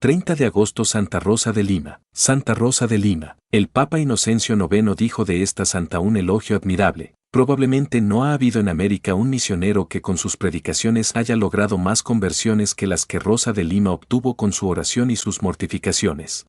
30 de agosto Santa Rosa de Lima. Santa Rosa de Lima. El Papa Inocencio IX dijo de esta santa un elogio admirable. Probablemente no ha habido en América un misionero que con sus predicaciones haya logrado más conversiones que las que Rosa de Lima obtuvo con su oración y sus mortificaciones.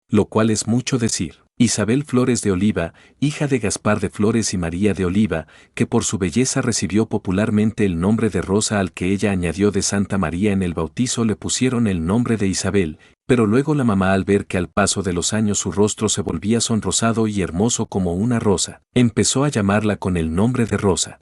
Lo cual es mucho decir. Isabel Flores de Oliva, hija de Gaspar de Flores y María de Oliva, que por su belleza recibió popularmente el nombre de Rosa al que ella añadió de Santa María en el bautizo le pusieron el nombre de Isabel, pero luego la mamá al ver que al paso de los años su rostro se volvía sonrosado y hermoso como una rosa, empezó a llamarla con el nombre de Rosa.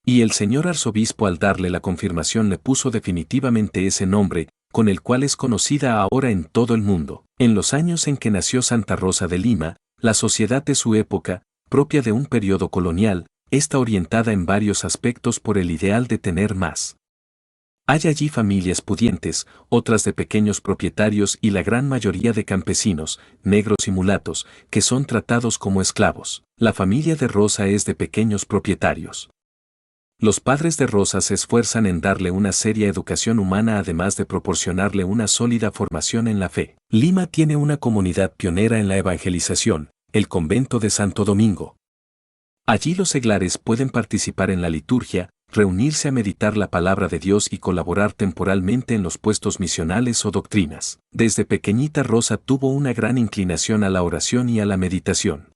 Y el señor arzobispo al darle la confirmación le puso definitivamente ese nombre, con el cual es conocida ahora en todo el mundo. En los años en que nació Santa Rosa de Lima, la sociedad de su época, propia de un periodo colonial, está orientada en varios aspectos por el ideal de tener más. Hay allí familias pudientes, otras de pequeños propietarios y la gran mayoría de campesinos, negros y mulatos, que son tratados como esclavos. La familia de Rosa es de pequeños propietarios. Los padres de Rosa se esfuerzan en darle una seria educación humana además de proporcionarle una sólida formación en la fe. Lima tiene una comunidad pionera en la evangelización, el convento de Santo Domingo. Allí los seglares pueden participar en la liturgia, reunirse a meditar la palabra de Dios y colaborar temporalmente en los puestos misionales o doctrinas. Desde pequeñita Rosa tuvo una gran inclinación a la oración y a la meditación.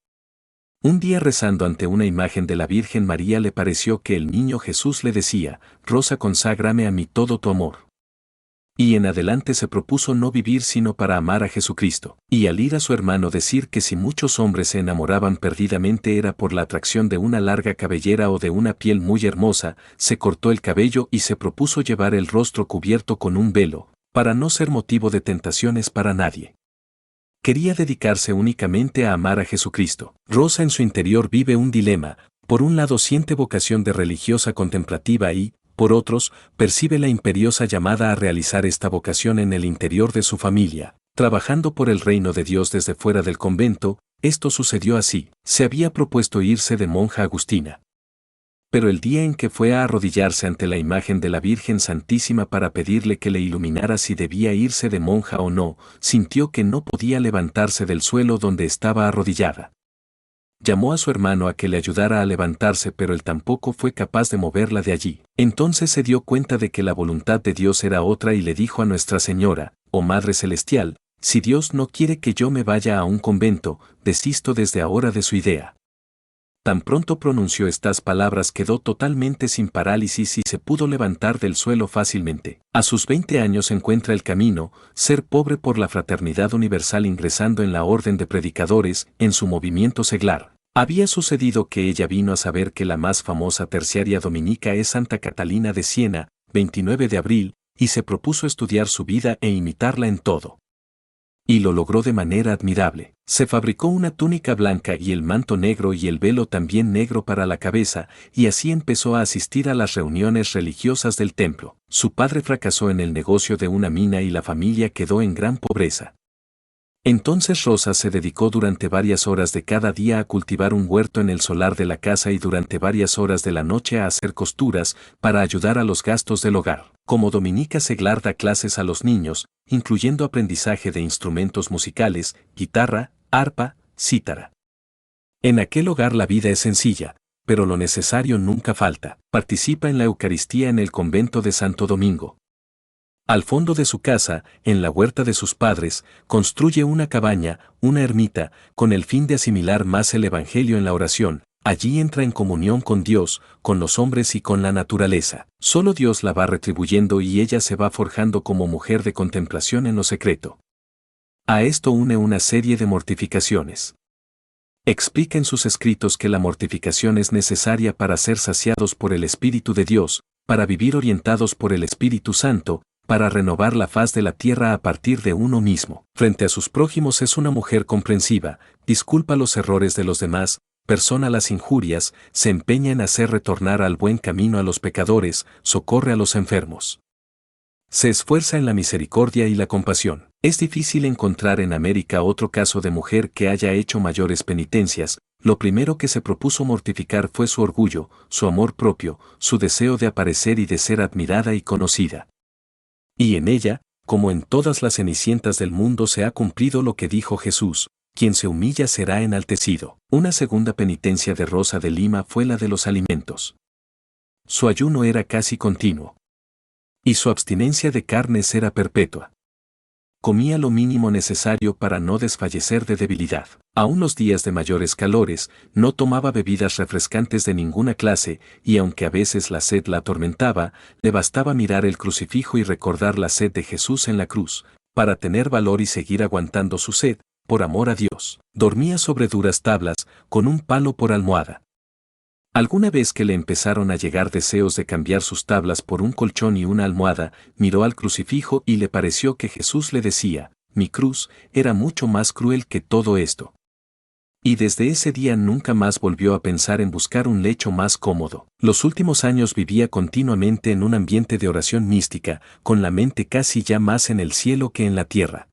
Un día rezando ante una imagen de la Virgen María le pareció que el niño Jesús le decía, Rosa, conságrame a mí todo tu amor. Y en adelante se propuso no vivir sino para amar a Jesucristo. Y al ir a su hermano decir que si muchos hombres se enamoraban perdidamente era por la atracción de una larga cabellera o de una piel muy hermosa, se cortó el cabello y se propuso llevar el rostro cubierto con un velo, para no ser motivo de tentaciones para nadie. Quería dedicarse únicamente a amar a Jesucristo. Rosa en su interior vive un dilema, por un lado siente vocación de religiosa contemplativa y, por otros, percibe la imperiosa llamada a realizar esta vocación en el interior de su familia, trabajando por el reino de Dios desde fuera del convento. Esto sucedió así: se había propuesto irse de monja agustina. Pero el día en que fue a arrodillarse ante la imagen de la Virgen Santísima para pedirle que le iluminara si debía irse de monja o no, sintió que no podía levantarse del suelo donde estaba arrodillada. Llamó a su hermano a que le ayudara a levantarse, pero él tampoco fue capaz de moverla de allí. Entonces se dio cuenta de que la voluntad de Dios era otra y le dijo a Nuestra Señora, oh Madre Celestial, si Dios no quiere que yo me vaya a un convento, desisto desde ahora de su idea. Tan pronto pronunció estas palabras quedó totalmente sin parálisis y se pudo levantar del suelo fácilmente. A sus 20 años encuentra el camino, ser pobre por la fraternidad universal ingresando en la orden de predicadores, en su movimiento seglar. Había sucedido que ella vino a saber que la más famosa terciaria dominica es Santa Catalina de Siena, 29 de abril, y se propuso estudiar su vida e imitarla en todo. Y lo logró de manera admirable. Se fabricó una túnica blanca y el manto negro y el velo también negro para la cabeza, y así empezó a asistir a las reuniones religiosas del templo. Su padre fracasó en el negocio de una mina y la familia quedó en gran pobreza. Entonces Rosa se dedicó durante varias horas de cada día a cultivar un huerto en el solar de la casa y durante varias horas de la noche a hacer costuras para ayudar a los gastos del hogar. Como dominica seglar da clases a los niños, incluyendo aprendizaje de instrumentos musicales, guitarra, arpa, cítara. En aquel hogar la vida es sencilla, pero lo necesario nunca falta. Participa en la Eucaristía en el convento de Santo Domingo. Al fondo de su casa, en la huerta de sus padres, construye una cabaña, una ermita, con el fin de asimilar más el Evangelio en la oración. Allí entra en comunión con Dios, con los hombres y con la naturaleza. Solo Dios la va retribuyendo y ella se va forjando como mujer de contemplación en lo secreto. A esto une una serie de mortificaciones. Explica en sus escritos que la mortificación es necesaria para ser saciados por el Espíritu de Dios, para vivir orientados por el Espíritu Santo, para renovar la faz de la tierra a partir de uno mismo. Frente a sus prójimos es una mujer comprensiva, disculpa los errores de los demás, perdona las injurias, se empeña en hacer retornar al buen camino a los pecadores, socorre a los enfermos. Se esfuerza en la misericordia y la compasión. Es difícil encontrar en América otro caso de mujer que haya hecho mayores penitencias. Lo primero que se propuso mortificar fue su orgullo, su amor propio, su deseo de aparecer y de ser admirada y conocida. Y en ella, como en todas las cenicientas del mundo se ha cumplido lo que dijo Jesús: quien se humilla será enaltecido. Una segunda penitencia de Rosa de Lima fue la de los alimentos. Su ayuno era casi continuo. Y su abstinencia de carnes era perpetua. Comía lo mínimo necesario para no desfallecer de debilidad. Aun los días de mayores calores, no tomaba bebidas refrescantes de ninguna clase, y aunque a veces la sed la atormentaba, le bastaba mirar el crucifijo y recordar la sed de Jesús en la cruz, para tener valor y seguir aguantando su sed, por amor a Dios. Dormía sobre duras tablas, con un palo por almohada. Alguna vez que le empezaron a llegar deseos de cambiar sus tablas por un colchón y una almohada, miró al crucifijo y le pareció que Jesús le decía: mi cruz era mucho más cruel que todo esto. Y desde ese día nunca más volvió a pensar en buscar un lecho más cómodo. Los últimos años vivía continuamente en un ambiente de oración mística, con la mente casi ya más en el cielo que en la tierra.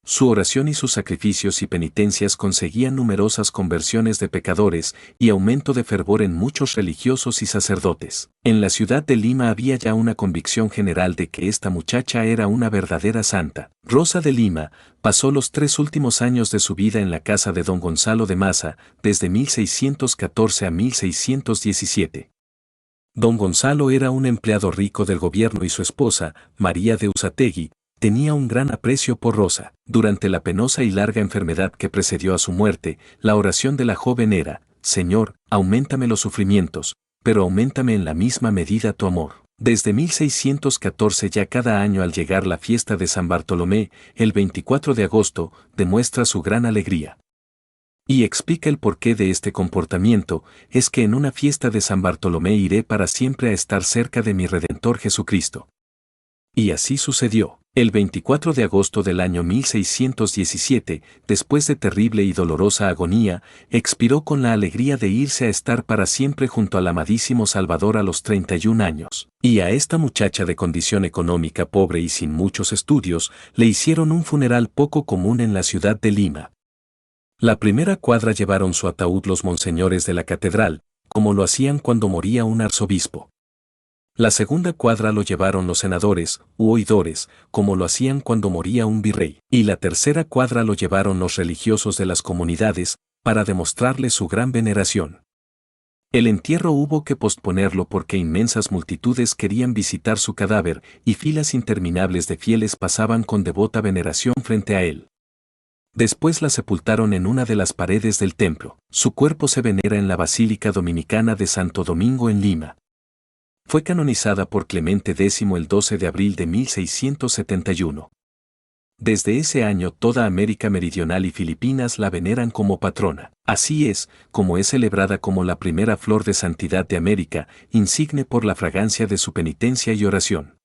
Su oración y sus sacrificios y penitencias conseguían numerosas conversiones de pecadores y aumento de fervor en muchos religiosos y sacerdotes. En la ciudad de Lima había ya una convicción general de que esta muchacha era una verdadera santa. Rosa de Lima pasó los 3 últimos años de su vida en la casa de don Gonzalo de Maza, desde 1614 a 1617. Don Gonzalo era un empleado rico del gobierno y su esposa, María de Usategui, tenía un gran aprecio por Rosa. Durante la penosa y larga enfermedad que precedió a su muerte, la oración de la joven era: Señor, auméntame los sufrimientos, pero auméntame en la misma medida tu amor. Desde 1614 ya cada año al llegar la fiesta de San Bartolomé, el 24 de agosto, demuestra su gran alegría. Y explica el porqué de este comportamiento: es que en una fiesta de San Bartolomé iré para siempre a estar cerca de mi Redentor Jesucristo. Y así sucedió. El 24 de agosto del año 1617, después de terrible y dolorosa agonía, expiró con la alegría de irse a estar para siempre junto al amadísimo Salvador a los 31 años. Y a esta muchacha de condición económica pobre y sin muchos estudios, le hicieron un funeral poco común en la ciudad de Lima. La primera cuadra llevaron su ataúd los monseñores de la catedral, como lo hacían cuando moría un arzobispo. La segunda cuadra lo llevaron los senadores, u oidores, como lo hacían cuando moría un virrey. Y la tercera cuadra lo llevaron los religiosos de las comunidades, para demostrarle su gran veneración. El entierro hubo que posponerlo porque inmensas multitudes querían visitar su cadáver, y filas interminables de fieles pasaban con devota veneración frente a él. Después la sepultaron en una de las paredes del templo. Su cuerpo se venera en la Basílica Dominicana de Santo Domingo en Lima. Fue canonizada por Clemente X el 12 de abril de 1671. Desde ese año toda América Meridional y Filipinas la veneran como patrona. Así es, como es celebrada como la primera flor de santidad de América, insigne por la fragancia de su penitencia y oración.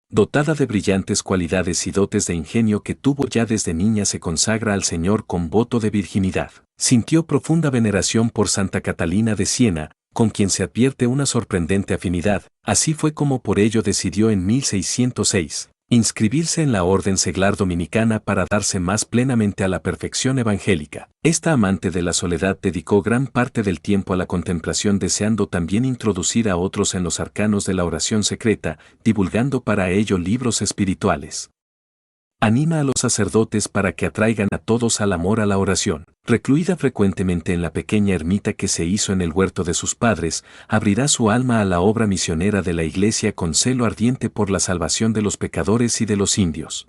Dotada de brillantes cualidades y dotes de ingenio que tuvo ya desde niña, se consagra al Señor con voto de virginidad. Sintió profunda veneración por Santa Catalina de Siena, con quien se advierte una sorprendente afinidad. Así fue como por ello decidió en 1606 inscribirse en la Orden Seglar Dominicana para darse más plenamente a la perfección evangélica. Esta amante de la soledad dedicó gran parte del tiempo a la contemplación, deseando también introducir a otros en los arcanos de la oración secreta, divulgando para ello libros espirituales. Anima a los sacerdotes para que atraigan a todos al amor a la oración. Recluida frecuentemente en la pequeña ermita que se hizo en el huerto de sus padres, abrirá su alma a la obra misionera de la Iglesia con celo ardiente por la salvación de los pecadores y de los indios.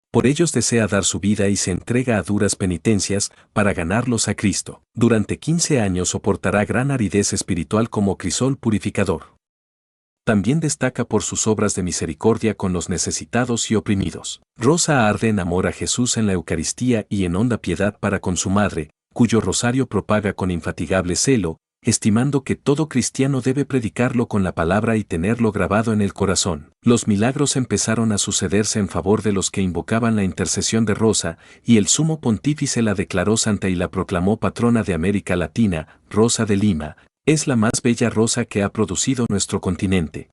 Por ellos desea dar su vida y se entrega a duras penitencias para ganarlos a Cristo. Durante 15 años soportará gran aridez espiritual como crisol purificador. También destaca por sus obras de misericordia con los necesitados y oprimidos. Rosa arde en amor a Jesús en la Eucaristía y en honda piedad para con su madre, cuyo rosario propaga con infatigable celo, estimando que todo cristiano debe predicarlo con la palabra y tenerlo grabado en el corazón. Los milagros empezaron a sucederse en favor de los que invocaban la intercesión de Rosa, y el sumo pontífice la declaró santa y la proclamó patrona de América Latina. Rosa de Lima es la más bella rosa que ha producido nuestro continente.